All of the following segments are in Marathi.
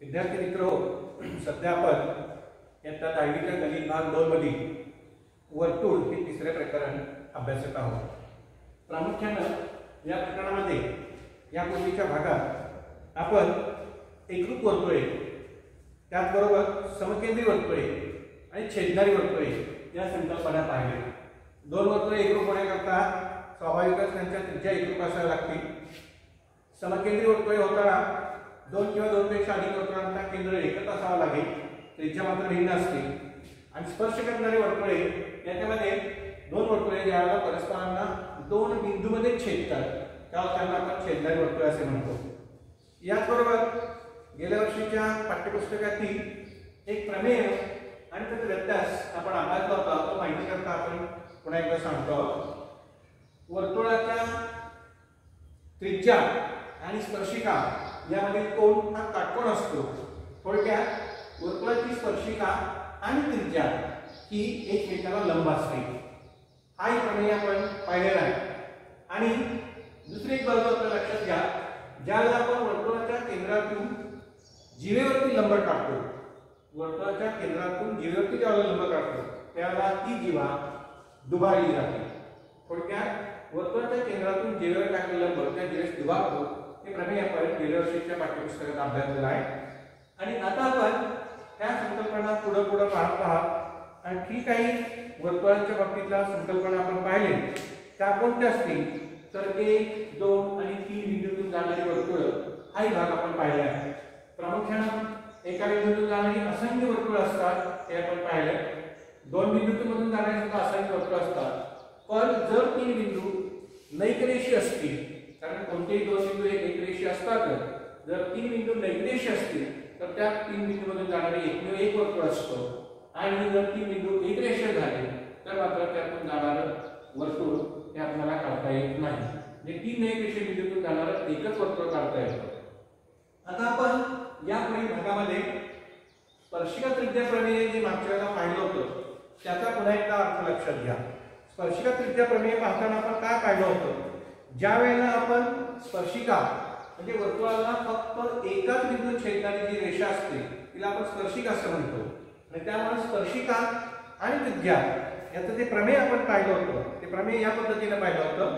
विद्यार्थी मित्र, सध्या आपण इयत्ता 10वीच्या गणित भाग 2 मधील वर्तुळ हे तिसरे प्रकरण अभ्यासत आहोत। प्रामुख्याने या प्रकरणामध्ये यापूर्वीच्या भागात आपण एकरूप वर्तुळे, त्याचबरोबर समकेंद्री वर्तुळे आणि छेदणारी वर्तुळे या संकल्पना पाहिल्या। दोन वर्तुळे एकरूप होण्याकरता स्वाभाविकच त्यांच्या त्रिज्या एकरूप असाव्या लागतील। समकेंद्री वर्तुळे होताना दोन किंवा दोनपेक्षा अधिक वर्तुळांचा केंद्र एकच असावा लागेल, त्रिज्या मात्र भिन्न असते। आणि स्पर्श करणारी वर्तुळे याच्यामध्ये दोन वर्तुळे ज्याला परस्परांना दोन बिंदूमध्ये छेदतात त्याला त्यांना आपण छेदणारी वर्तुळे असे म्हणतो। याचबरोबर गेल्या वर्षीच्या पाठ्यपुस्तकातील एक प्रमेय आणि त्याचा व्यत्यास आपण अभ्यासला होता, तो माहिती करता आपण पुन्हा एकदा सांगतो। वर्तुळाच्या त्रिज्या आणि स्पर्शिका यामध्ये कोन हा काटकोन असतो। थोडक्यात वर्तुळाची स्पर्शिका आणि त्रिज्या ही एकमेकाला लंब असते। हा एक प्रमेय आपण पाहिलेला आहे। आणि दुसरी एक बाजू आपल्या लक्षात घ्या, ज्यावेळेला आपण वर्तुळाच्या केंद्रातून जीवेवरती लंब काढतो, वर्तुळाच्या केंद्रातून जीवेवरती ज्यावेळेला लंब काढतो त्यावेळेला ती जीवा दुभारली जाते। थोडक्यात वर्तुळाच्या केंद्रातून जीवेवर टाकलेला लंब त्या जीवेस दुभारतो। हे प्रमेय आपण गेल्या वर्षीच्या पाठ्यपुस्तकात अभ्यासलेला आहे। आणि आता आपण त्या संकल्पना पुढे पाहत आणखी काही वर्तुळांच्या बाबतीतल्या संकल्पना आपण पाहिले। त्या कोणत्या असतील तर 1, 2 आणि 3 बिंदूतून जाणारी वर्तुळ हाही भाग आपण पाहिला आहे। प्रामुख्याने एका बिंदूतून जाणारी असंख्य वर्तुळ असतात हे आपण पाहिले। दोन बिंदूतून जाणारी सुद्धा असंख्य वर्तुळ असतात। पण जर 3 बिंदू नैकरेषीय असतील, कारण कोणतेही दोन बिंदू एकरेषीय असतात, जर 3 बिंदू नैकरेषीय असतील तर त्या 3 बिंदूमधून जाणारे एकमेव एक वर्तुळ असतो। आणि जर 3 बिंदू एकरेषीय झाले तर मात्र त्यातून जाणारं वर्तुळ हे आपल्याला काढता येत नाही। म्हणजे 3 एकरेषीय बिंदूतून जाणारं एकच वर्तुळ काढता येतं। आता आपण या पुढील भागामध्ये स्पर्शिका त्रिज्या प्रमेय जे मागच्या वेळेला पाहिलं होतं त्याचा पुन्हा एकदा अर्थ लक्षात घ्या। स्पर्शिका त्रिज्या प्रमेय पाहताना आपण काय पाहिलं होतं, ज्या वेळेला आपण स्पर्शिका म्हणजे वर्तुळाला फक्त एकाच बिंदूत छेदणारी जी रेषा असते तिला आपण स्पर्शिका असं म्हणतो। आणि त्यामुळे स्पर्शिका आणि त्रिज्या याचं जे प्रमेय आपण पाहिलं होतं ते प्रमेय या पद्धतीने पाहिलं होतं,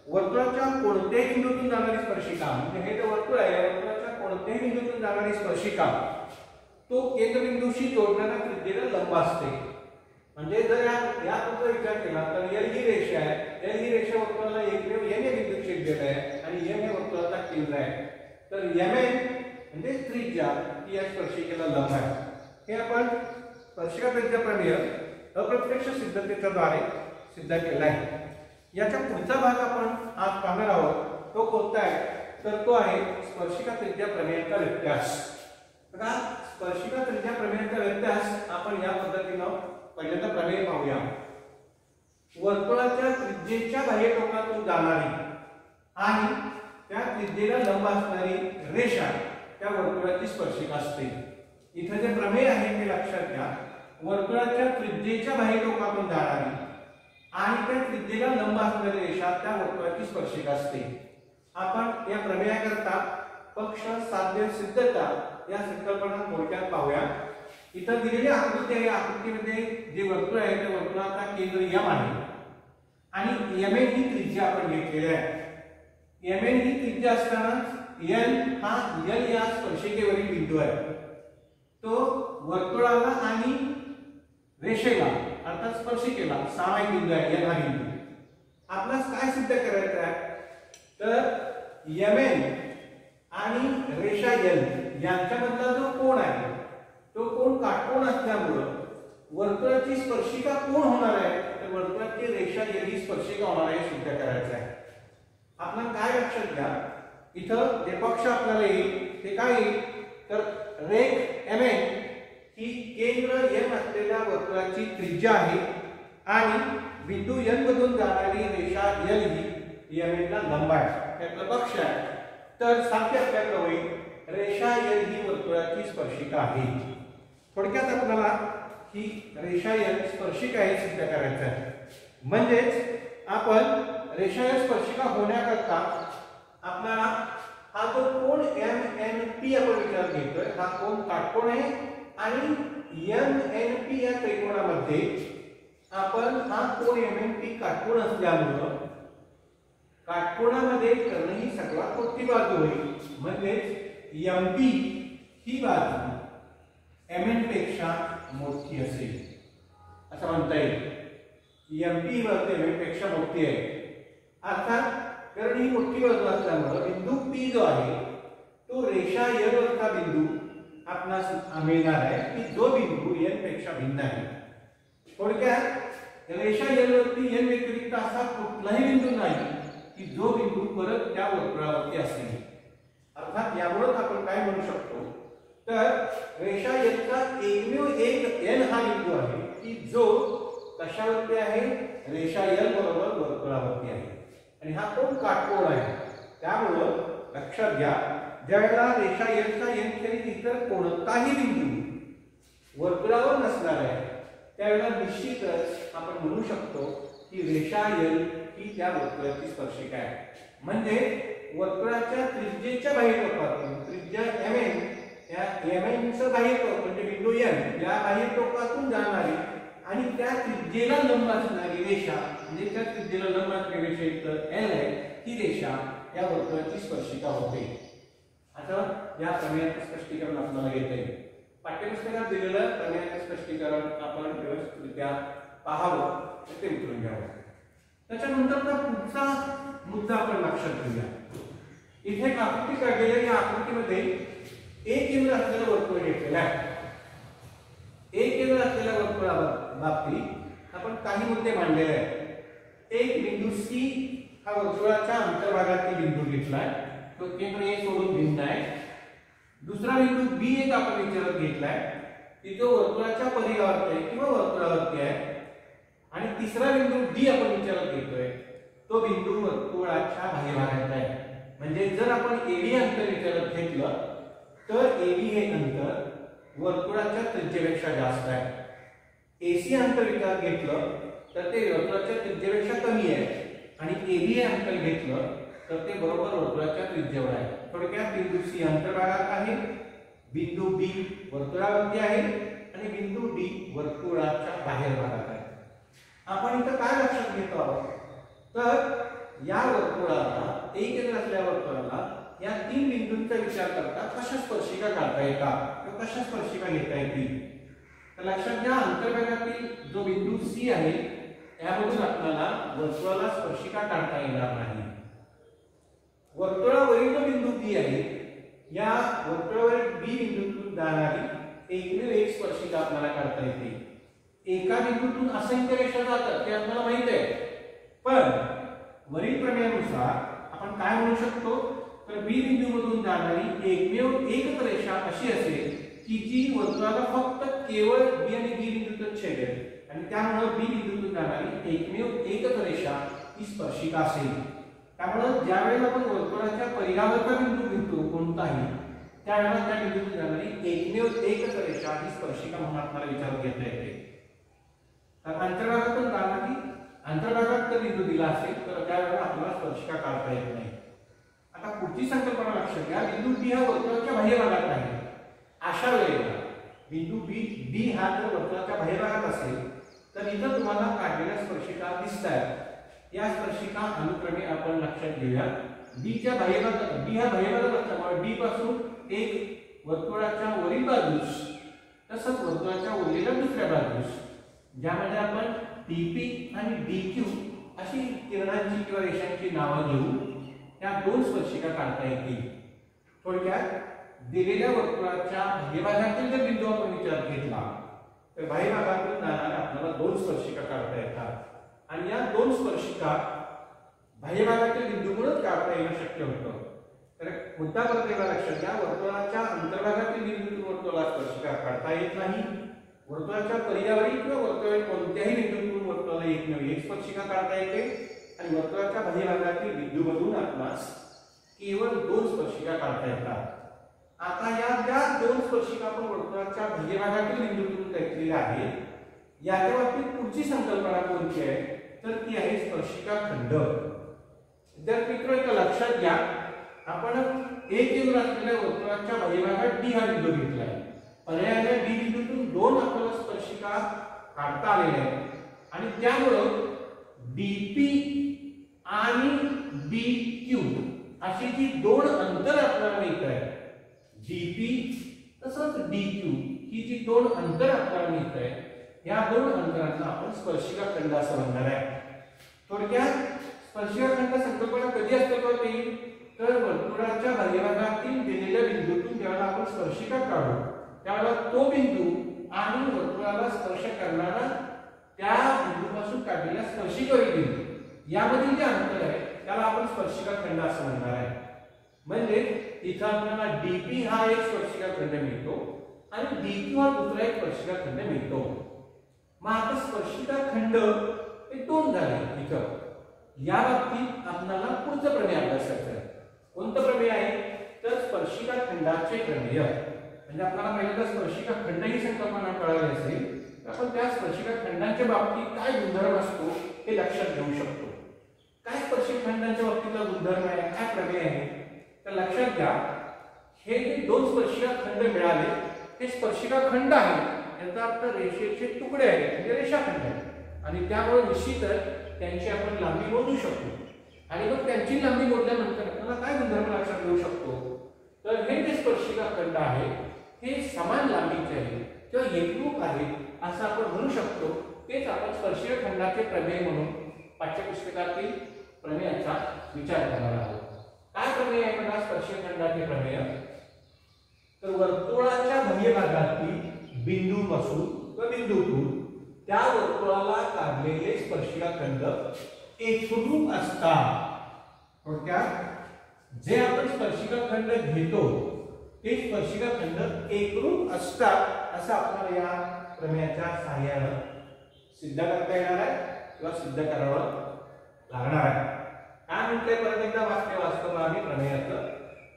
वर्तुळाच्या कोणत्याही बिंदूतून जाणारी स्पर्शिका म्हणजे हे जे वर्तुळ आहे वर्तुळाच्या कोणत्याही बिंदूतून जाणारी स्पर्शिका तो केंद्रबिंदूशी जोडणाऱ्या त्रिज्येला लंब असते। म्हणजे जर याचा विचार केला तर एल ही रेषा आहे, एल ही रेषा वर्तुळाला एकमेव एम या बिंदूत छेदलेला आहे आणि एम हे वर्तुळाचा केंद्र आहे। तर एम म्हणजे त्रिज्या ही या स्पर्शिकेला लंब आहे। हे आपण स्पर्शिका त्रिज्या प्रमेय अप्रत्यक्ष सिद्धतेच्या द्वारे सिद्ध केला आहे। याचा पुढचा भाग आपण आज पाहणार आहोत, तो कोणता आहे तर तो आहे स्पर्शिका त्रिज्या प्रमेयाचा व्यत्यास। बघा, स्पर्शिका त्रिज्या प्रमेयाचा व्यत्यास आपण या पद्धतीने पहिल्यांदा प्रमेय पाहूया। वर्तुळाच्या त्रिज्येच्या बाह्य टोकातून जाणारी आणि त्या त्रिज्येला लंब असणारी रेषा त्या वर्तुळाची स्पर्शिका असते। इथे जे प्रमेय आहे ते लक्षात घ्या, वर्तुळाच्या त्रिज्येच्या बाह्य टोकातून जाणारी आणि त्या त्रिज्येला लंब असणारी रेषा त्या वर्तुळाची स्पर्शिका असते। आपण या प्रमेयाकरता पक्ष साध्य सिद्धता या संकल्पना थोडक्यात पाहूया। इथं दिलेली आकृती आहे, आकृतीमध्ये जे वर्तुळ आहे त्या वर्तुळाचा केंद्र एम आहे आणि एम ही त्रिज्या आपण घेतलेली आहे। एम ही त्रिज्या असताना एल हा एल या स्पर्शिकेवरील बिंदू आहे। तो वर्तुळाला आणि रेषेला अर्थात स्पर्शिकेला सामायिक बिंदू आहे एल हा बिंदू। आपल्याला काय सिद्ध करायचं आहे तर एम आणि रेषा एल यांच्यामधला जो कोन आहे तो कोन काटकोन असल्यामुळे वर्तुळाची स्पर्शिका कोण होणार आहे तर वर्तुळाची रेषा एल ही स्पर्शिका होणार आहे सिद्ध करायचं आहे। आपण काय लक्षात घ्या, इथं जे पक्ष आपल्याला येईल ते काय येईल तर रेख एम ही केंद्र एम असलेल्या वर्तुळाची त्रिज्या आहे आणि बिंदू एन मधून जाणारी रेषा एल ही एम ला लंब आहे, त्यातला पक्ष आहे। तर साध्य आपल्याकडे होईल रेषा एल ही वर्तुळाची स्पर्शिका आहे। थोडक्यात आपल्याला ही रेषा एल स्पर्शिका आहे सिद्ध करायचं आहे। म्हणजेच आपण रेषा एल स्पर्शिका होण्याकरता आपल्याला हा जो कोन MNP आपण विचारात घेतोय हा कोन काटकोन आहे आणि MNP या त्रिकोणामध्ये आपण हा कोन MNP काटकोन असल्यामुळे काटकोनामध्ये कर्ण ही सर्वात मोठी बाजू होईल म्हणजे MP ही बाजू MN पेक्षा मोठी असेल असं म्हणता येईल. MP ही बाजू MN पेक्षा मोठी आहे. अर्थात कारण ही मोठी बाजू असल्यामुळे बिंदू P जो आहे तो रेषा L वरचा बिंदू आपणास मिळणार आहे की जो बिंदू N पेक्षा भिन्न आहे. थोडक्यात रेषा L वरती N व्यतिरिक्त असा कुठलाही बिंदू नाही की जो बिंदू परत त्या वर्तुळावरती असेल. अर्थात यामुळे आपण काय म्हणू शकतो तर रेषा L चा एकमेव एक N हा बिंदू आहे की जो कशावरती आहे रेषा L बरोबर वर्तुळावरती आहे आणि हा कोन काटकोन आहे. त्यामुळे लक्षात घ्या ज्यावेळेला रेषा L चा N खेरीज इतर कोणताही बिंदू वर्तुळावर नसणार आहे त्यावेळेला निश्चितच आपण म्हणू शकतो की रेषा L ही त्या वर्तुळाची स्पर्शिका आहे. म्हणजे वर्तुळाच्या त्रिज्येच्या बाह्यटोकातून त्रिज्या MN या MN चं बाह्यटोक म्हणजे बिंदू N या बाह्यटोकातून जाणारी आणि त्या त्रिज्येला लंब असणारी रेषा म्हणजे त्या त्रिज्येला लंब असणारी रेषा इतर L आहे ही रेषा या वर्तुळाची स्पर्शिका होते. आता या प्रमेयाचे स्पष्टीकरण आपल्याला येते. पाठ्यपुस्तकात दिलेलं प्रमेयाचे स्पष्टीकरण आपण व्यवस्थितरित्या पाहावं ते उतरून घ्यावं. त्याच्यानंतरचा पुढचा मुद्दा आपण लक्षात घेऊया. इथे एक आकृती काढलेली या आकृतीमध्ये एक केंद्र असलेलं वर्तुळ घेतलेलं आहे. एक केंद्र असलेल्या वर्तुळाबाबतीत आपण काही मुद्दे मांडलेले आहेत. एक बिंदू C हा वर्तुळाच्या अंतर्भागातील बिंदू घेतलाय तो केंद्र A सोडून भिन्न आहे. दुसरा बिंदू B एक आपण विचारात घेतलाय की जो वर्तुळाच्या परिघावरती आहे किंवा वर्तुळावरती आहे आणि तिसरा बिंदू D आपण विचारात घेतोय तो बिंदू वर्तुळाच्या बाह्यभागात आहे. म्हणजे जर आपण AD अंतर विचारात घेतलं तर AD हे अंतर वर्तुळाच्या त्रिज्येपेक्षा जास्त आहे. AC अंतर विचारात घेतलं तर ते वर्तुळाच्या त्रिज्येपेक्षा कमी आहे आणि AB हे अंतर घेतलं तर ते बरोबर वर्तुळाच्या त्रिज्येवर आहे. थोडक्यात बिंदू C अंतर्भागात आहे, बिंदू B वर्तुळावरती आहे आणि बिंदू D वर्तुळाच्या बाहेर भागात आहे. आपण इथं काय लक्षात घेतो आहोत तर या वर्तुळाला एक केंद्र असलेल्या वर्तुळाला या तीन बिंदूंचा विचार करता कशा स्पर्शिका काढता येतात किंवा कशा स्पर्शिका घेता येतील. तर लक्षात घ्या अंतर्भागातील जो बिंदू C आहे त्यामधून आपल्याला वर्तुळाला स्पर्शिका काढता येणार नाही. वर्तुळावरील जो बिंदू B आहे या वर्तुळावरील B बिंदूतून जाणारी एकमेव एक स्पर्शिका आपल्याला काढता येते. एका बिंदूतून असंख्य रेषा जातात हे आपल्याला माहित आहे पण वरील प्रमेयानुसार आपण काय म्हणू शकतो तर B बिंदूमधून जाणारी एकमेव एकच रेषा अशी असेल की जी वर्तुळाला फक्त केवळ B आणि B बिंदूतच छेदेल आणि त्यामुळे B बिंदूतून जाणारी एकमेव एकच रेषा ही स्पर्शिका असेल. त्यामुळे ज्यावेळेला आपण वर्तुळाच्या परिघावरचा बिंदू घेतो कोणताही त्यावेळेला त्या बिंदूतून जाणारी एकमेव एकच रेषा ही स्पर्शिका म्हणून आपल्याला विचारात घेता येते. तर अंतर्भागातून जाणारी अंतर्भागात जर बिंदू दिला असेल तर त्यावेळेला आपल्याला स्पर्शिका काढता येत नाही. आता पुढची संकल्पना लक्षात घ्या बिंदू B हा वर्तुळाच्या बाह्य भागात आहे. अशा वेळेला बिंदू B हा जर वर्तुळाच्या बाह्य भागात असेल तर इथं तुम्हाला काढलेल्या स्पर्शिका दिसतात. या स्पर्शिका अनुक्रमे आपण लक्षात घेऊया. B च्या बाह्य भागात B हा बाह्य भागात असल्यामुळे B पासून एक वर्तुळाच्या वरील बाजूस तसंच वर्तुळाच्या उरलेल्या दुसऱ्या बाजूस ज्यामध्ये आपण TP आणि DQ अशी किरणांची किंवा रेषांची नावं घेऊ त्या दोन स्पर्शिका काढता येतील. थोडक्यात दिलेल्या वर्तुळाच्या बाह्यभागातील जर बिंदू आपण विचारात घेतला तर बाह्यभागातून जाणाऱ्या आपल्याला दोन स्पर्शिका काढता येतात आणि या दोन स्पर्शिका बाह्यभागातील बिंदूमुळेच काढता येणं शक्य होतं. तर मुद्दा परत एकदा लक्षात घ्या वर्तुळाच्या अंतर्भागातील बिंदूतून वर्तुळाला स्पर्शिका काढता येत नाही. वर्तुळाच्या परिघावरील किंवा वर्तुळाच्या कोणत्याही बिंदूतून वर्तुळाला एकमेव एक स्पर्शिका काढता येते आणि वर्तुळाच्या बाह्यभागातील बिंदूमधून आपणास केवळ दोन स्पर्शिका काढता येतात. आता या ज्या दोन स्पर्शिका आपण वर्तुळाच्या बाह्यभागातील बिंदूतून घेतलेल्या आहेत याच्या बाबतीत पुढची संकल्पना कोणती आहे तर ती आहे स्पर्शिका खंड. जर मित्र लक्षात घ्या आपण ए केंद्र असलेल्या वर्तुळाच्या बाह्यभागात डी हा बिंदू घेतला आहे. पर्यायाने डी बिंदूतून दोन आपल्याला स्पर्शिका काढता आलेल्या आहेत आणि त्यामुळे डीपी आणि डीक्यू अशी जी दोन अंतर आपल्याला मिळत आहेत, डीपी तसंच डीक्यू ही जी दोन अंतर आपल्याला मिळत आहेत, या दोन अंतरांना आपण स्पर्शिका खंड असं म्हणणार आहे. थोडक्यात स्पर्शिका खंड संकल्पना कधी अस्तित्वात येईल तर वर्तुळाच्या बाह्यभागातील दिलेल्या बिंदूतून ज्यावेळेला आपण स्पर्शिका काढू त्यावेळेला तो बिंदू आणि वर्तुळाला स्पर्श करणारा त्या बिंदूपासून काढलेल्या स्पर्शिकेवरील बिंदू यामधील जे अंतर आहे त्याला आपण स्पर्शिका खंड असं म्हणणार आहे. म्हणजे इथं आपल्याला डीपी हा एक स्पर्शिका खंड मिळतो आणि डीक्यू हा दुसरा एक स्पर्शिका खंड मिळतो. मग आता स्पर्शिका खंड हे दोन झाले. इथं या बाबतीत आपल्याला पुढचं प्रमेय अभ्यासायचं आहे. कोणतं प्रमेय आहे तर स्पर्शिका खंडाचे प्रमेय. म्हणजे आपल्याला पहिल्यांदा स्पर्शिका खंड ही संकल्पना कळाली असेल तर आपण त्या स्पर्शिका खंडांच्या बाबतीत काय गुणधर्म असतो हे लक्षात घेऊ शकतो. काय स्पर्शिका खंडांच्या बाबतीतला गुणधर्म आहे, काय प्रमेय आहे तर लक्षात घ्या. हे जे दोन स्पर्शिका खंड मिळाले हे स्पर्शिका खंड आहे, याचा अर्थ रेषेचे तुकडे आहेत म्हणजे रेषाखंड आहे आणि त्यामुळे निश्चितच त्यांची आपण लांबी मोजू शकतो. आणि मग त्यांची लांबी मोजल्यानंतर आपल्याला काय गुणधर्म लक्षात घेऊ शकतो तर हे जे स्पर्शिका खंड आहे हे समान लांबीचे आहे किंवा एकरूप आहे असं आपण म्हणू शकतो. तेच आपण स्पर्शिका खंडाचे प्रमेय म्हणून पाठ्यपुस्तकातील प्रमेयाचा विचार करणार आहोत. काय प्रमेय आहे बघा स्पर्शिका खंडाचे प्रमेय तर वर्तुळाच्या बाह्यभागातील बिंदूपासून किंवा बिंदूतून त्या वर्तुळाला काढलेले स्पर्शिका खंड एकरूप असतात. थोडक्यात जे आपण स्पर्शिका खंड घेतो ते स्पर्शिका खंड एकरूप असतात असं आपल्याला या प्रमेयाच्या सहाय्याने सिद्ध करता येणार आहे किंवा सिद्ध करावं लागणार आहे. काय म्हणते परत एकदा वाक्य वास्तव आम्ही प्रमेयाचं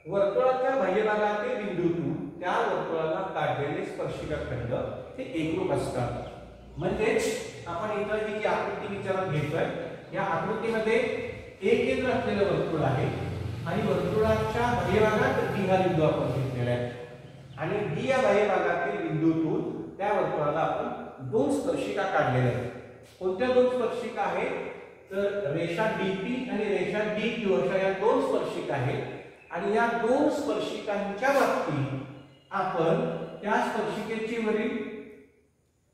वर्तुळाच्या बाह्यभागातील बिंदूतून त्या वर्तुळाला काढलेले स्पर्शिका खंड हे एकरूप असतात. म्हणजेच आपण इथं जी आकृती विचारात घेतोय या आकृतीमध्ये एक केंद्र असलेलं वर्तुळ आहे आणि वर्तुळाच्या बाह्यभागात डी हा बिंदू आपण घेतलेला आहे आणि डी या बाह्यभागातील बिंदूतून त्या वर्तुळाला आपण दोन स्पर्शिका काढलेल्या आहेत. कोणत्या दोन स्पर्शिका आहेत तर रेषा डीपी आणि रेषा डीक्यू अशा या दोन स्पर्शिका आहेत आणि या दोन स्पर्शिकांच्या बाबतीत आपण त्या स्पर्शिकेची वरील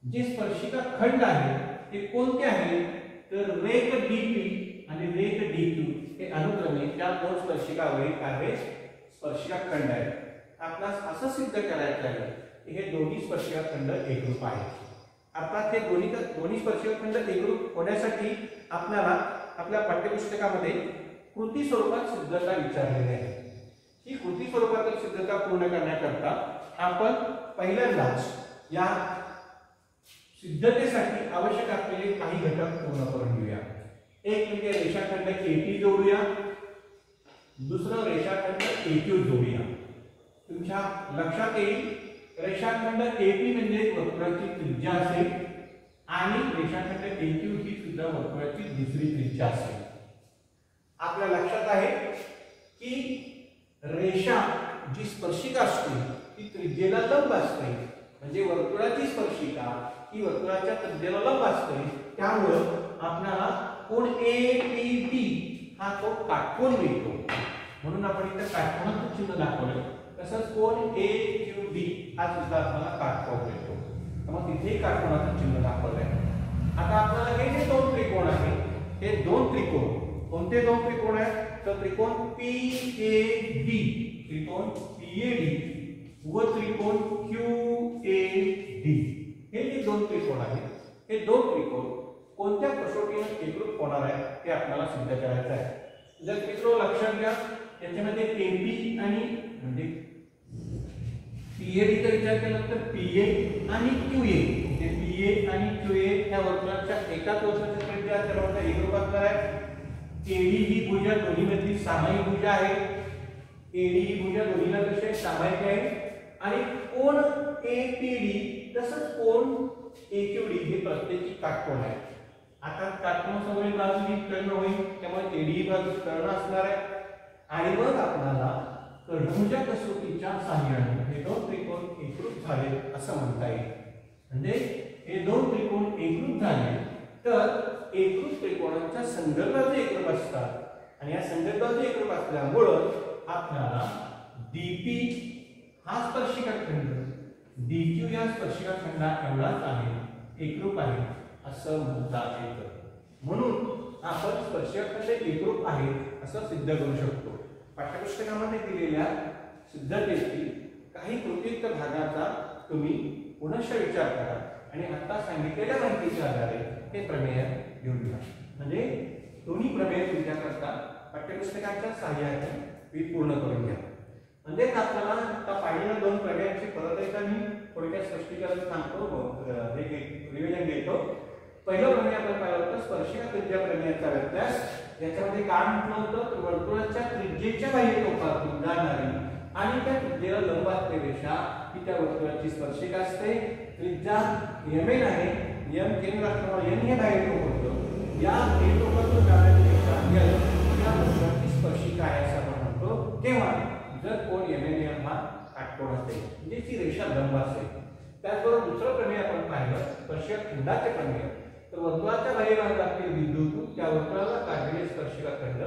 जे स्पर्शिका खंड आहे ते कोणते आहे तर रेख डीपी आणि रेख डीक्यू हे अनुक्रमे त्या दोन स्पर्शिकावरील कार्य स्पर्शिका खंड आहेत. आपल्याला असं सिद्ध करायचं आहे की हे दोन्ही स्पर्शिका खंड एकरूप आहेत. अर्थात हे दोन्ही स्पर्शिका खंड एकरूप होण्यासाठी आपल्याला आपल्या पाठ्यपुस्तकामध्ये कृती स्वरूपात सिद्धता विचारलेली आहे. ही कृती स्वरूपातील सिद्धता पूर्ण करण्याकरता आपण पहिल्यांदाच या सिद्धतेसाठी आवश्यक असलेले काही घटक पूर्ण करून घेऊया. एक म्हणजे रेषाखंड एपी जोडूया, दुसरं रेषाखंड एक्यू जोडूया. तुमच्या लक्षात येईल रेषाखंड एपी म्हणजे वर्तुळाची त्रिज्या असेल आणि रेषाखंड एक्यू ही सुद्धा वर्तुळाची दुसरी त्रिज्या असेल. आपल्या लक्षात आहे की रेषा जी स्पर्शिका असते ती त्रिज्येला लंब असते म्हणजे वर्तुळाची स्पर्शिका ही वर्तुळाच्या त्रिज्येला लंब असते. त्यामुळे आपल्याला कोन एपीडी हा तो काटकोन मिळतो म्हणून आपण इथे काटकोनाचं चिन्ह दाखवलं. तसंच कोन एक्यूडी हा सुद्धा आपल्याला काटकोन मिळतो. मग तिथे काटकोनाचं चिन्ह दाखवलंय. आता आपल्याला हे जे दोन त्रिकोण आहेत हे दोन त्रिकोण कोणते दोन त्रिकोण आहेत तर त्रिकोण पीएडी त्रिकोण पीएडी व त्रिकोण क्यूएडी हे जे दोन त्रिकोण आहेत हे दोन त्रिकोण कोणत्या कसोटीने एकरूप होणार आहे ते आपल्याला सिद्ध करायचं आहे. जर मित्रो लक्षात घ्या याच्यामध्ये एपी आणि म्हणजे पीएडी चा विचार केला तर पीए आणि क्यूए म्हणजे पीए आणि क्यूए या वर्तुळाच्या एकाच वर्तुळाची त्रिज्या सर्वांचा एकरूप असणार आहे. एडी ही भुजा दोन्ही मधली सामायिक भुजा आहे. एडी ही भुजा दोन्हीला कशी आहे सामायिक आहे आणि कोन एपीडी तसंच कोन एक्यूडी हे प्रत्येकी काटकोन आहे. आता काटकोनासमोरील बाजू ही कर्ण होईल त्यामुळे एडी ही बाजू कर्ण असणार आहे आणि मग आपल्याला लघुभुज कसोटीच्या साहाय्याने हे दोन त्रिकोण एकरूप झाले असं म्हणता येईल. म्हणजे हे दोन त्रिकोण एकरूप झाले तर एकरूप त्रिकोणांच्या संदर्भात एकरूप असतात आणि या संदर्भात एकरूप असल्यामुळं आपल्याला dp हा स्पर्शिका खंड dq या स्पर्शिका खंडा एवढाच आहे, एकरूप आहे असं म्हणता येतं. म्हणून आपण स्पर्शिका खंड एकरूप आहे असं सिद्ध करू शकतो. पाठ्यपुस्तकामध्ये दिलेल्या सिद्धतेतील काही कृतीयुक्त भागाचा तुम्ही पुनश्च विचार करा आणि आता सांगितलेल्या माहितीच्या आधारे हे प्रमेय लिहून घ्या. म्हणजे दोन्ही प्रमेय तुमच्याकरता पाठ्यपुस्तकाच्या सहाय्याने पूर्ण करून घ्या. म्हणजे आपल्याला आता पाहिलेल्या दोन प्रमेयांची परत एकदा मी थोडक्यात स्पष्टीकरण सांगतो, रिव्हिजन घेतो. पहिलं प्रमेय आपण पाहिलं होतं स्पर्शिका त्रिज्या प्रमेयाचा व्यत्यास. याच्यामध्ये काय म्हटलं होतं तर वर्तुळाच्या त्रिज्येच्या बाह्य टोकातून जाणारी आणि त्या त्रिज्येला लंब असलेली रेषा ही त्या वर्तुळाची स्पर्शिका असते. त्रिज्या mn आहे, m केंद्र असल्यामुळे n हे बाह्य टोक होतं. या बाह्य टोकातून जाणारी रेषा l या वर्तुळाची स्पर्शिका आहे असं आपण म्हणतो. तेव्हा जर कोण mn हा काटकोन असेल म्हणजे ती रेषा लंब असेल. त्याचबरोबर दुसरं प्रमेय आपण पाहिलं स्पर्शिका खंडाचे प्रमेय. तर वर्तुळाच्या बाह्य भागातील बिंदूतून त्या वर्तुळाला काढलेले स्पर्शिका खंड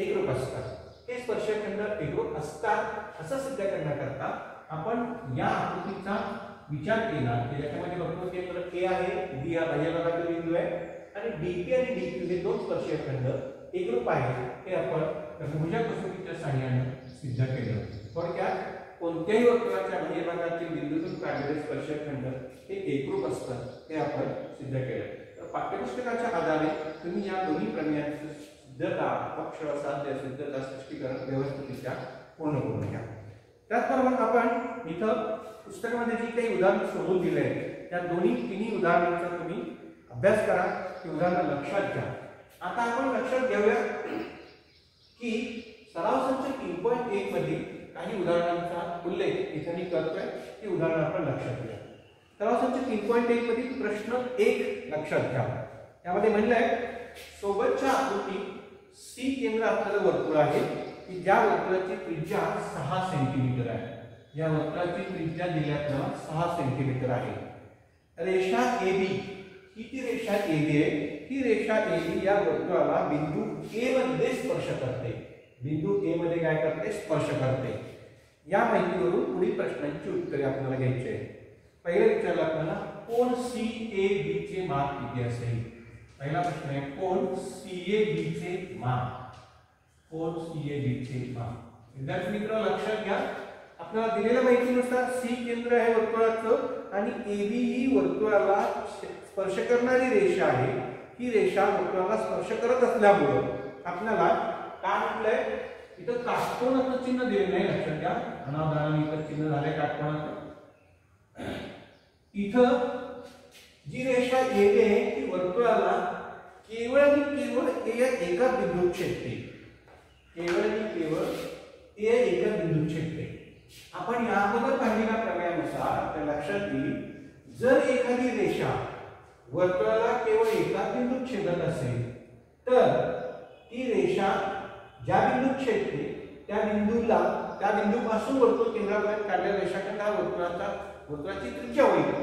एकरूप असतात. हे स्पर्शिका खंड एकरूप असतात असं सिद्ध करण्याकरता आपण या आकृतीचा विचार केला की याच्यामध्ये वर्तुळ केंद्र a आहे, d हा बाह्य भागातील बिंदू आहे आणि dp आणि dq हे दोन स्पर्शिका खंड एकरूप आहेत हे आपण लघुभुज कसोटीच्या सहाय्याने सिद्ध केलं. थोडक्यात कोणत्याही वर्तुळाच्या बाह्य भागातील बिंदूतून काढलेले स्पर्शिका खंड हे एकरूप असतात हे आपण सिद्ध केलं. पाठ्यपुस्तकाच्या आधारे तुम्ही या दोन्ही प्रमेयांची सिद्धता, पक्षसाध्य सिद्धता स्पष्टीकरण व्यवस्थितरित्या पूर्ण करून घ्या. त्याचबरोबर आपण इथं पुस्तकामध्ये जी काही उदाहरणं सोडून दिले आहेत त्या तिन्ही उदाहरणांचा तुम्ही अभ्यास करा, ती उदाहरणं लक्षात घ्या. आता आपण लक्षात घेऊया की सराव संच 3.1 मध्ये काही उदाहरणांचा उल्लेख इथे मी करतोय. ती उदाहरणं आपण लक्षात घ्या. सराव संच 3.1 मध्ये प्रश्न 1 लक्षात घ्या. यामध्ये म्हणलंय सोबतच्या आकृतीत C केंद्र असलेलं वर्तुळ आहे की ज्या वर्तुळाची त्रिज्या 6 सेंटीमीटर आहे. या वर्तुळाची त्रिज्या दिल्यात 6 सेंटीमीटर आहे. रेषा AB ही ती रेषा AB आहे. ही रेषा AB या वर्तुळाला बिंदू A मध्ये स्पर्श करते. बिंदू A मध्ये काय करते? स्पर्श करते. या माहितीवरून पुढील प्रश्नांची उत्तरे आपल्याला घ्यायची आहेत. पहिला विचारला आपल्याला कोण CAB चे माप किती असेल? पहिला प्रश्न आहे कोण CAB चे माप. कोण CAB चे माप. विद्यार्थी मित्र लक्षात घ्या आपल्याला दिलेल्या माहितीनुसार C केंद्र आहे वर्तुळाचं आणि AB ही वर्तुळाला स्पर्श करणारी रेषा आहे. ही रेषा वर्तुळाला स्पर्श करत असल्यामुळे आपल्याला काय म्हटलंय इथं काटकोनाचं चिन्ह दिलेलं नाही. लक्षात घ्या अनावधानाने इथं चिन्ह झालंय काटकोनाचं. इथं जी रेषा AB आहे ती वर्तुळाला केवळ आणि केवळ या एका बिंदूत छेदते. केवळ आणि केवळ या एका बिंदूत छेदते. आपण या अगोदर पाहिलेल्या प्रमेयानुसार आपल्या लक्षात येईल जर एखादी रेषा वर्तुळाला केवळ एका बिंदूत छेदत असेल तर ती रेषा ज्या बिंदूत छेदते त्या बिंदूपासून वर्तुळ केंद्रापर्यंत काढलेल्या रेषाखंड हा वर्तुळाची त्रिज्या होईल.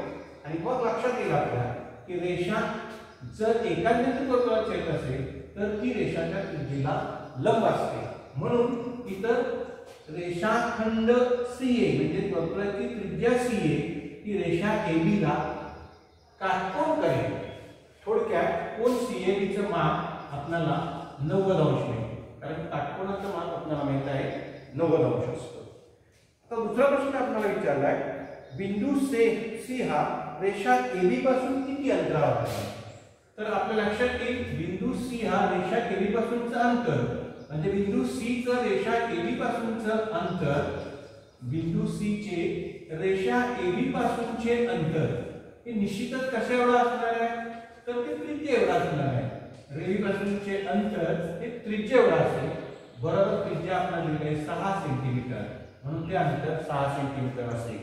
आणि मग लक्षात येईल आपल्याला की रेषा जर एका बिंदूत वर्तुळात छेदत असेल तर ती रेषाच्या त्रिज्येला लंब असते. म्हणून इतर रेषाखंड CA म्हणजे वर्तुळाची त्रिज्या CA ही रेषा AB ला काटकोन करेल. थोडक्यात कोन CAB चं माप आपल्याला 90 अंश मिळेल. कारण काटकोनाचं माप आपल्याला माहित आहे 90 अंश असतं. आता दुसरा प्रश्न आपल्याला विचारलाय बिंदू C हा रेषा AB पासून किती अंतरावर आहे? तर आपल्या लक्षात येईल बिंदू C हा रेषा AB पासूनचं अंतर म्हणजे बिंदू C चं रेषा AB पासूनचं अंतर बिंदू C चे रेषा AB पासूनचे अंतर हे निश्चितच कशा एवढं असणार आहे तर ते त्रिज्या एवढं असणार आहे. AB पासूनचे अंतर हे त्रिज्या एवढं असेल. बरोबर त्रिज्या आपल्याला दिली आहे 6 सेंटीमीटर म्हणून ते अंतर 6 सेंटीमीटर असेल.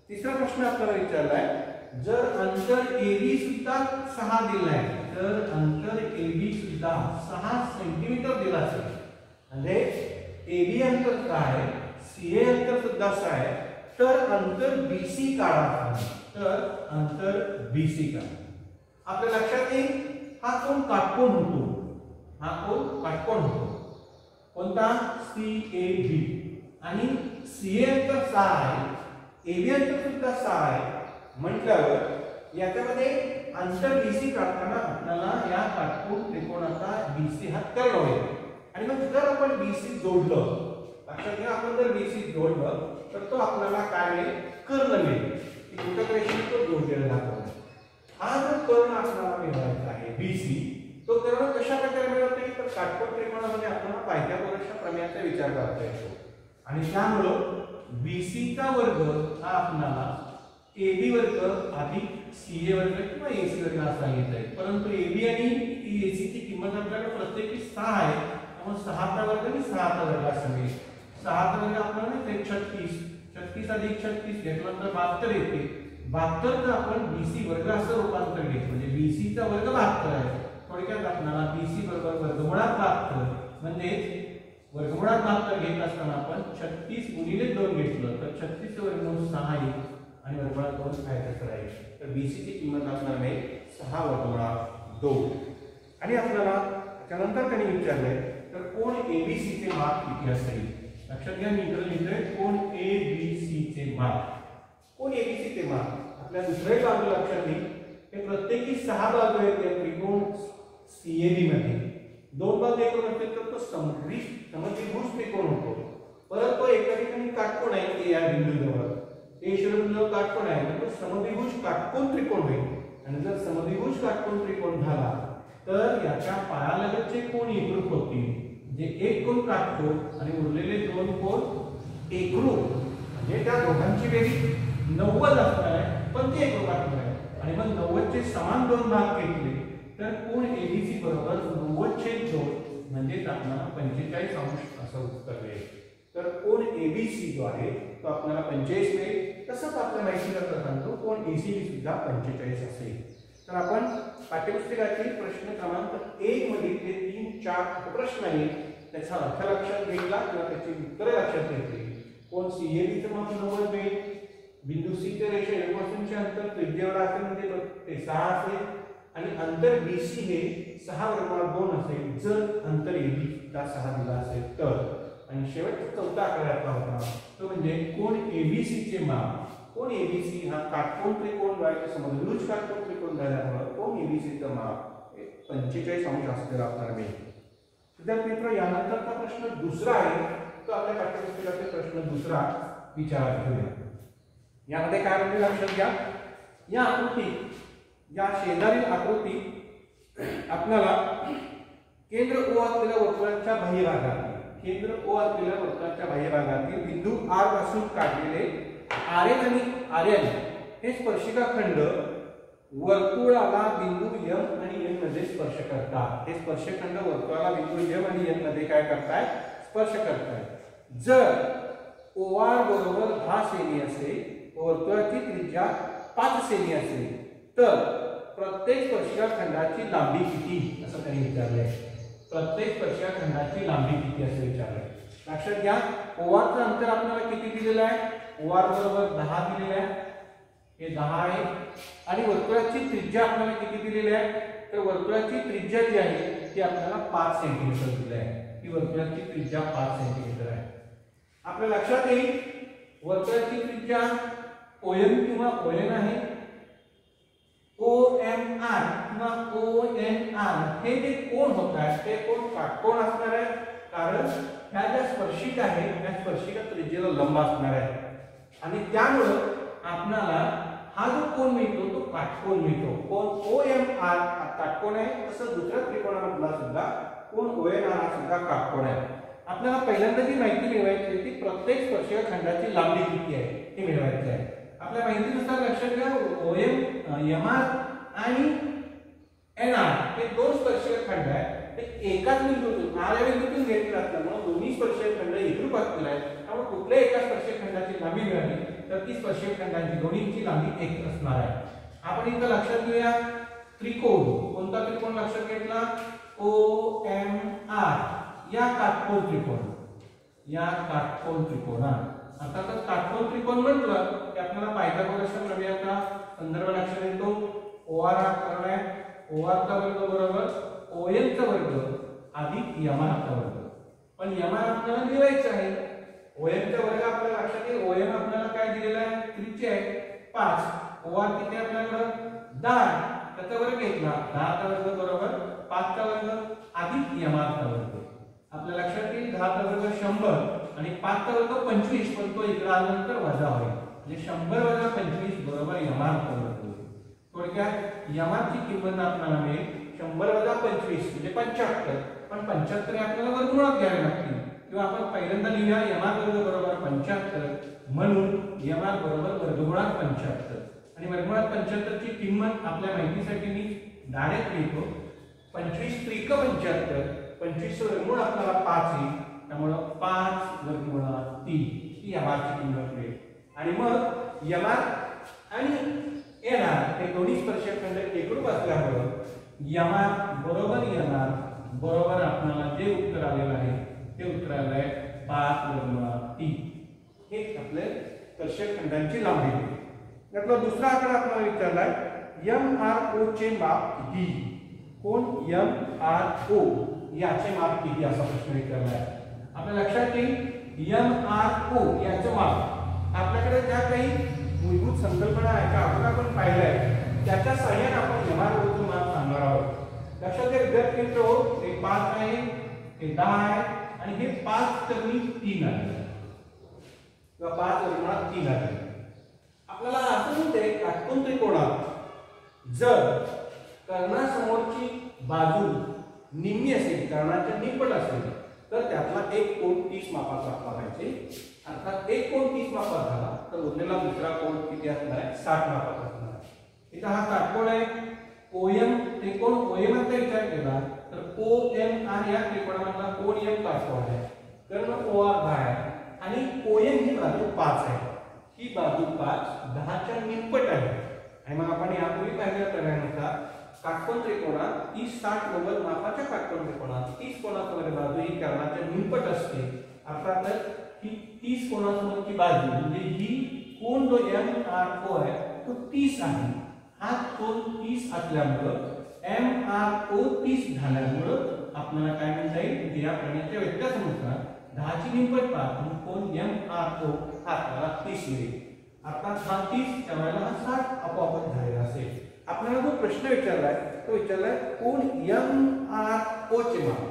तिसरा प्रश्न आपल्याला विचारलाय जर अंतर AB सुद्धा 6 दिलाय तर अंतर AB सुद्धा 6 सेंटीमीटर दिला असेल म्हणजे AB अंतर काय सीए अंतर सुद्धा 6 आहे, तर अंतर बीसी काढा. तर अंतर बीसी काढा. आपल्या लक्षात येईल हा कोण काटकोन होतो. हा कोण काटकोन होतो. कोणता? सीएबी. आणि सीए अंतर 6 आहे, एबी अंतर सुद्धा 6 आहे म्हटल्यावर याच्यामध्ये अंतर बीसी काढताना आपल्याला या काटकोन त्रिकोणाचा बीसी हा कर्ण होईल. आणि मग जर आपण बीसी जोडलं, लक्षात घ्या, आपण जर बीसी जोडलं तर तो आपल्याला काय मिळेल? कर्ण मिळेल. तुटक रेषेने तो जोडलेला दाखवला. हा जो कर्ण आपल्याला मिळवायचा आहे बीसी, तो कर्ण कशा प्रकारे मिळवता येईल? तर काटकोन त्रिकोणामध्ये आपल्याला पायथागोरसच्या प्रमेयाचा विचार करता येतो. आणि त्यामुळं बीसी चा वर्ग हा आपल्याला एबी वर्ग अधिक सीए वर्ग किंवा एसी वर्ग असा येत आहे. परंतु एबी आणि एसी ची किंमत आपल्याला प्रत्येकी 6 आहे, त्यामुळे 6 चा वर्ग आणि 6 चा वर्ग असं मिळेल. 6 चा वर्ग आपल्याला 36, 36 अधिक 36 घेतलं तर 72 येते. 72 चा आपण बीसी वर्ग असं रूपांतर घेतो, म्हणजे बीसी चा वर्ग 72 आहे. थोडक्यात आपल्याला बीसी बरोबर वर्गमुळात 72 म्हणजे वर्गमुळात 72 घेत असताना आपण 36 गुणिले 2 घेतलं तर 36 चे वर्गमूळ 6 येईल आणि वर्गमुळात 2 खायचं राहील. तर बीसी ची किंमत आपल्याला मिळेल 6 वर्गमुळात 2. आणि आपल्याला त्यानंतर त्यांनी विचारलंय तर कोण एबीसी चे माप किती असेल? लक्षात घ्या, मी इकडे लिहितोय कोण एबीसी चे माप. कोण एबीसी चे माप आपल्या दुसऱ्या बाजू लक्षात घे, हे प्रत्येकी 6 बाजू आहेत या त्रिकोण सीएबी मध्ये. 2 बाजू एकूण असतील तर तो समद्विभुज त्रिकोण होतो. परत तो एका ठिकाणी काटकोन आहे या बिंदूजवळ, ए शिरोबिंदूजवळ काटकोन आहे, तर तो समद्विभुज काटकोन त्रिकोण होईल. आणि जर समद्विभुज काटकोन त्रिकोण झाला तर याच्या पायालगतचे कोण एकरूप होतील. म्हणजे एक कोण काटकोन आणि उरलेले 2 कोण एकरूप, म्हणजे त्या दोघांची बेरीज 90 असणार आहे, पण ते एकरूप असणार आहे. आणि मग 90 चे समान 2 भाग घेतले तर कोण एबीसी बरोबर 90/2 म्हणजे आपल्याला 45 अंश असं उत्तर मिळेल. तर कोण एबीसी जो आहे तो आपल्याला 45 मिळेल. तसंच आपल्या माहितीला सांगतो कोण एसीबी सुद्धा 45 असेल. तर आपण पाठ्यपुस्तकातील प्रश्न क्रमांक 1 मधील जे 3-4 प्रश्न आहेत त्याचा अर्थ लक्षात घेतला किंवा त्याची उत्तरे लक्षात घेतली. कोण सीएबी चं माप 90 मिळेल, बिंदू सी ते रेषा ए पासूनचे अंतर त्रिज्येवर असेल म्हणजे ते 6 असेल आणि अंतर बीसी हे 6 वर्गमुळात 2 असेल जर अंतर एबी चा 6 दिला असेल तर. आणि शेवटचा चौथा आकड्याचा होता तो म्हणजे कोण एबीसी चे माप. कोण एबीसी हा काटकोन त्रिकोण व्हायचा समद्विभुज काटकोन त्रिकोण झाल्यामुळे कोण एबीसी चं माप 45 अंश असलेला आपल्याला मिळेल. विद्यार्थी मित्र, यानंतरचा प्रश्न दुसरा आहे तो आपल्या पाठ्यपुस्तकातील प्रश्न दुसरा विचारात घेऊया. यामध्ये काय म्हणजे लक्षात घ्या, या आकृतीत या शेजारील आकृतीत आपल्याला केंद्र ओ असलेल्या वर्तुळाच्या बाह्य भागात केंद्र ओ असलेल्या वर्तुळाच्या बाह्य भागातील बिंदू आर पासून काढलेले आरएन आणि आरएन हे स्पर्शिका खंड वर्तुळाला बिंदू एम आणि एन मध्ये स्पर्श करतात. हे स्पर्शखंड वर्तुळाला बिंदू एम आणि एन मध्ये काय करतायत? स्पर्श करतायत. जर ओआर बरोबर 10 सेमी असेल, वर्तुळाची त्रिज्या 5 सेमी असेल तर प्रत्येक स्पर्शिका खंडाची लांबी किती असं त्यांनी विचारलंय. प्रत्येक स्पर्शिका खंडाची लांबी किती असं विचारलंय. लक्षात घ्या, ओआरचं अंतर आपल्याला किती दिलेलं आहे? ओआर बरोबर 10 दिलेलं आहे, हे 10 आहे. आणि वर्तुळाची त्रिज्या आपल्याला किती दिलेली आहे? तर वर्तुळाची त्रिज्या जी आहे ती आपल्याला 5 सेंटीमीटर दिली आहे. ही वर्तुळाची त्रिज्या 5 सेंटीमीटर आहे. आपल्या लक्षात येईल वर्तुळाची त्रिज्या ओएम किंवा ओएन आहे. ओएमआर किंवा ओएनआर हे जे कोण होत आहेत ते कोण काटकोन असणार आहे, कारण ह्या ज्या स्पर्शिका आहेत त्या स्पर्शिका त्रिज्येला लंब असणार आहे. आणि त्यामुळे आपल्याला हा जो कोण मिळतो तो काटकोन मिळतो. कोण ओएमआर हा काटकोन आहे, तसं दुसऱ्या त्रिकोणामधला सुद्धा कोण ओएनआर हा सुद्धा काटकोन आहे. आपल्याला पहिल्यांदा जी माहिती मिळवायची आहे ती प्रत्येक स्पर्शिका खंडाची लांबी किती आहे हे मिळवायची आहे. आपल्या माहितीनुसार लक्षात घ्या, एमआर आणि एनआर हे 2 स्पर्शिका खंड आहेत. ते एकाच बिंदूतून आर या बिंदूतून घेतले असल्यामुळे दोन्ही स्पर्शिका खंड एकरूप असलेले आहेत. त्यामुळे कुठल्या एका स्पर्शिका खंडाची लांबी मिळाली तर ती स्पर्शिका खंडांची दोन्हीची लांबी एक असणार आहे. आपण इथं लक्षात घेऊया त्रिकोण. कोणता त्रिकोण लक्षात घेतला? ओएमआर या काटकोन त्रिकोण. या काटकोन त्रिकोणात. अर्थातच काटकोन त्रिकोण म्हटलं की आपल्याला पायथागोरसच्या प्रमेयाचा संदर्भ लक्षात येतो. OR हा कर्ण आहे. OR चा वर्ग बरोबर OL चा वर्ग अधिक MR चा वर्ग. पण MR आपल्याला लिहायचं आहे. OL चा वर्ग आपल्याला लक्षात येईल. OM आपल्याला काय दिलेला आहे? त्रिज्या आहे 5. OR किती आपल्याकडे 10. त्याचा वर्ग घेतला 10 चा वर्ग बरोबर 5 चा वर्ग अधिक MR चा वर्ग. आपल्या लक्षात येईल 10 चा वर्ग 100 आणि 5 चा वर्ग 25. पण तो इकडे आल्यानंतर वजा होईल. म्हणजे 100 वजा 25 बरोबर MR चा वर्ग. थोडक्यात MR ची किंमत आपल्याला मिळेल 100 वजा 25 म्हणजे 75. पण 75 आपल्याला वर्गमुळात घ्यावे लागतील. किंवा आपण पहिल्यांदा लिहूया MR वर्ग बरोबर 75 म्हणून MR बरोबर वर्गमुळात 75. आणि वर्गमुळात 75 ची किंमत आपल्या माहितीसाठी मी डायरेक्ट लिहितो. 25 त्रिक 75. 25 वर्गमूळ आपल्याला 5 येईल. त्यामुळे 5 वर्गमुळात 3 ही MR ची किंमत मिळेल. आणि मग MR आणि NR हे दोन्ही स्पर्शखंड एकरूप असल्यामुळे MR बरोबर NR बरोबर आपल्याला जे उत्तर आलेलं आहे ते उत्तर आलं आहे 5 वर्गमुळात 3. हे आपले स्पर्शखंडांची लांबी आहे. यातला दुसरा आकडा आपल्याला विचारलाय MRO चे माप किती. कोण MRO याचे माप किती असा प्रश्न विचारलाय. आपल्या लक्षात येईल MRO याचे माप आपल्याकडे ज्या काही मूलभूत संकल्पना आहे का आपण पाहिलंय त्याच्या सहाय्याने आपण MRO चे माप सांगणार आहोत. लक्षात घ्या विद्यार्थी मित्रो, हे 5 आहे, हे 10 आहे आणि हे 5 कमी 3 आहे किंवा 5 वर्गमुळात 3 आहे. आपल्याला असं म्हणते काटकोन त्रिकोणात जर कर्णासमोरची बाजू निम्मी असेल, कर्णाच्या निपट असेल तर त्यातला एक कोन 30 मापाचा असला पाहिजे. अर्थात एक कोन 30 मापाचा झाला तर उरलेला दुसरा कोन किती असणार आहे 60 मापाचा असणार आहे. इथं हा काटकोन आहे OM त्रिकोण OM चा विचार केला तर OMR या त्रिकोणामधला कोन M काटकोन आहे. कर्ण OR 10 आहे आणि OM ही बाजू 5 आहे. ही बाजू 5 10 च्या निपट आहे. आणि मग आपण यापूर्वी पाहिलेल्या प्रमाणानुसार काटकोन त्रिकोणात 30 60 90 मापाच्या काटकोन त्रिकोणात 30 कोनासमोरची बाजू ही कर्णाच्या निपट असते. अर्थातच ही 30 कोनासमोरची बाजू म्हणजे ही कोन जो MRO आहे तो 30 आहे. हा कोन 30 असल्यामुळे MRO 30 झाल्यामुळे आपल्याला काय म्हणता येईल या प्रमेयाच्या व्यत्यासानुसार 10 ची निपट 5 म्हणून कोन MRO हा आपल्याला 30 मिळेल. अर्थात हा 30 त्यावेळेला हा 60 आपोआपच झालेला असेल. आपल्याला जो प्रश्न विचारलाय तो विचारलाय कोन MRO चे माप.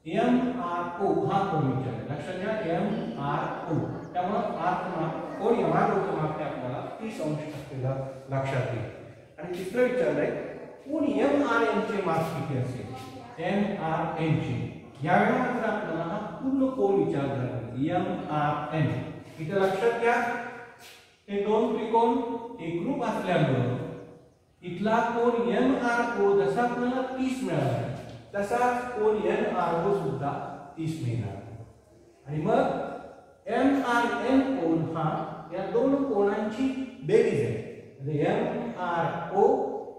MRO हा कोन विचारलाय. लक्षात घ्या MRO त्यामुळे R चे माप कोन MRO चे माप ते आपल्याला 30 अंश असलेला लक्षात येईल. आणि तिसरं विचारलंय कोन MRN चे माप किती असेल. MRN चे यावेळेला मात्र आपल्याला हा पूर्ण कोन विचारला MRN. इथे लक्षात घ्या हे दोन त्रिकोण एकरूप असल्यामुळे इथला कोन MRO जसा आपल्याला 30 मिळाला तसाच कोन NRO सुद्धा 30 मिळणार. आणि मग MRN कोन हा या दोन कोनांची बेरीज आहे. म्हणजे MRO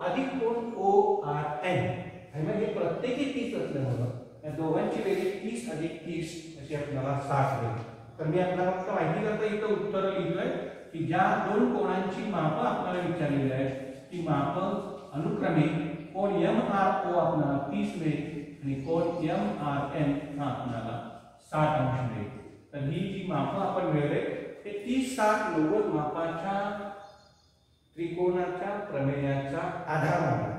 अधिक कोन ORN. आणि मग हे प्रत्येकी 30 असल्यामुळे या दोघांची बेरीज 30 अधिक 30 अशी आपल्याला 60 मिळेल. तर मी आपल्याला फक्त माहिती करता इथं उत्तर लिहिलंय की ज्या दोन कोनांची माप आपल्याला विचारलेली आहेत ती माप अनुक्रमे कोन MRO आपल्याला 30 मिळेल आणि कोन MRN हा आपल्याला 60 अंश मिळेल. तर ही जी माप आपण मिळवले ते 30 60 90 मापाच्या त्रिकोणाच्या प्रमेयाच्या आधाराने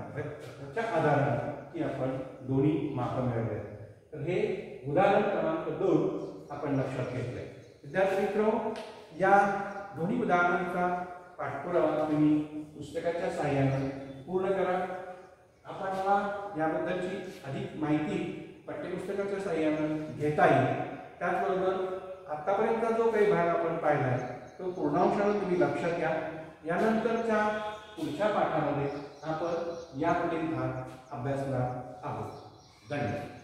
की आपण दोन्ही माप मिळवले. तर हे उदाहरण क्रमांक 2 आपण लक्षात घेतले. विद्यार्थी मित्रांनो, या दोन्ही उदाहरणांचा पाठपुरावा तुम्ही पुस्तकाच्या सहाय्याने पूर्ण करा. आपल्याला याबद्दलची अधिक माहिती पाठ्यपुस्तकाच्या सहाय्याने घेता येईल. त्याचबरोबर आतापर्यंतचा जो काही भाग आपण पाहिला आहे तो पूर्णांशाने तुम्ही लक्षात घ्या. यानंतरच्या पुढच्या पाठामध्ये आपण यापुढील भाग अभ्यासणार आहोत. धन्यवाद.